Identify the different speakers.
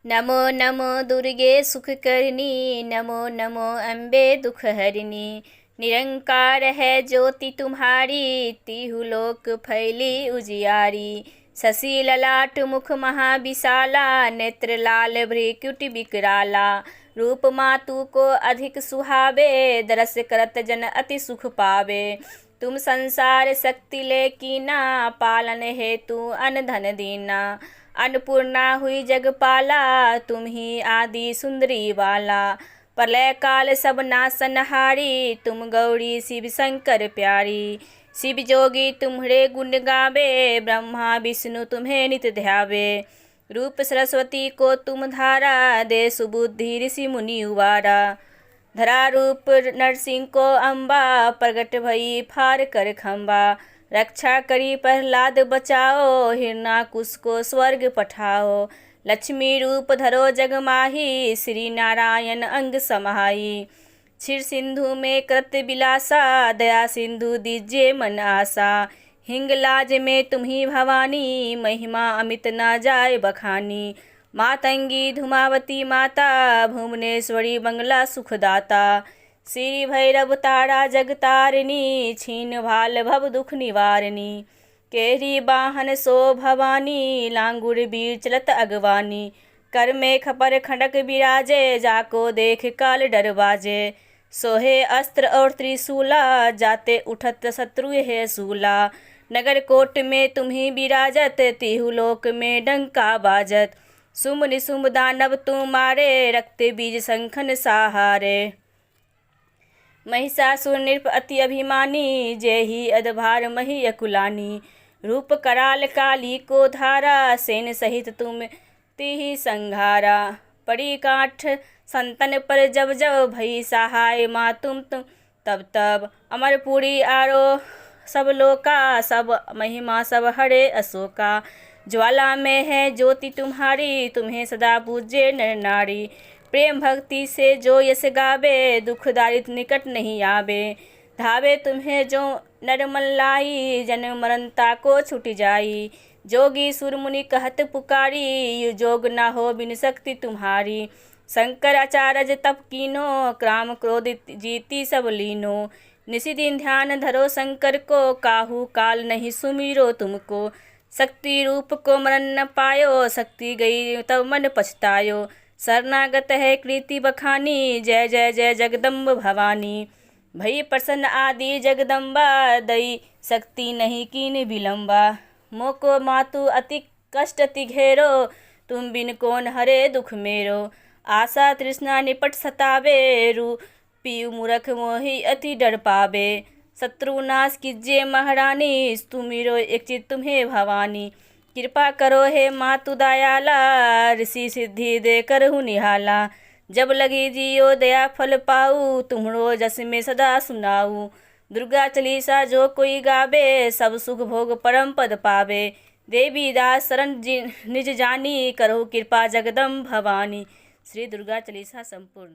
Speaker 1: नमो नमो दुर्गे सुखकरिणी, नमो नमो अम्बे दुखहरिणी। निरंकार है ज्योति तुम्हारी, तिहु लोक फैली उजियारी। शशि ललाट मुख महाविशाला, नेत्र लाल भ्रिकुटि विकराला। रूप मातु को अधिक सुहावे, दरस करत जन अति सुख पावे। तुम संसार शक्ति ले कीना, पालन हेतु अन धन दीना। अन्नपूर्णा हुई जगपाला, तुम ही आदि सुंदरी वाला। प्रलय काल सब नासनहारी, तुम गौरी शिव शंकर प्यारी। शिव जोगी तुम्हरे गुण गावे, ब्रह्मा विष्णु तुम्हें नित ध्यावे। रूप सरस्वती को तुम धारा, दे सुबुद्धि ऋषि मुनि उवारा। धरा रूप नरसिंह को अम्बा, प्रगट भई फार कर खम्बा। रक्षा करी प्रहलाद बचाओ, हिरणाकुश को स्वर्ग पठाओ। लक्ष्मी रूप धरो जग माही, श्री नारायण अंग समाही। क्षीर सिंधु में कृत बिलासा, दया सिंधु दीजिए मन आशा। हिंगलाज में तुम्ही भवानी, महिमा अमित ना जाए बखानी। मातंगी धुमावती माता, भुवनेश्वरी बंगला सुखदाता। श्री भैरव तारा जगतारिणी, छीन भाल भव दुख निवारिणी। केरी वाहन सो भवानी, लांगुर वीर चलत अगवानी। कर में खपर खड़क विराजे, जाको देख काल डर बाजे। सोहे अस्त्र और त्रिशूला, जाते उठत शत्रु है सूला। नगर कोट में तुम्ही विराजत, तिहु लोक में डंका बाजत। शुंभ निशुंभ दानव तुम मारे, रक्त बीज शंखन सहारे। महिषासुर नृप अति अभिमानी, जय ही अधभार मही अकुलानी। रूप कराल काली को धारा, सेन सहित तुम तिहि संघारा। पड़ी काठ संतन पर जब जब, भई सहाय माँ तुम तब तब। अमरपुरी आरो सब लोका, सब महिमा सब हरे अशोका। ज्वाला में है ज्योति तुम्हारी, तुम्हें सदा पूज्य नर नारी। प्रेम भक्ति से जो यश गावे, दुख दारिद्र निकट नहीं आवे। धावे तुम्हें जो नर मन लाई, जन्म मरनता को छुट जाई। जोगी सुर मुनि कहत पुकारी, यु जोग न हो बिन शक्ति तुम्हारी। शंकर आचार्य तप कीनो, काम क्रोध जीती सब लीनो। निशि दिन ध्यान धरो शंकर को, काहू काल नहीं सुमिरो तुमको। शक्ति रूप को मरण न पायो, शक्ति गई तब मन पछतायो। शरणागत है कृति बखानी, जय जय जय जगदम्ब भवानी। भई प्रसन्न आदि जगदम्बा, दई शक्ति नहीं कीन विलम्बा। मोको मातु अति कष्ट अति घेरो, तुम बिन कौन हरे दुख मेरो। आशा तृष्णा निपट सतावे, रूपी मूरख मोहि अति डर पावे। शत्रु नाश कीजिए महारानी, तुमिरो एक चित तुम्हें भवानी। कृपा करो हे मातु दयाला, ऋषि सिद्धि दे करहु निहाला। जब लगी जियो दया फल पाऊ, तुम्हरो जस में सदा सुनाऊ। दुर्गा चालीसा जो कोई गावे, सब सुख भोग परम पद पावे। देवी दास शरण निज जानी, करहु कृपा जगदम्ब भवानी। श्री दुर्गा चालीसा संपूर्ण।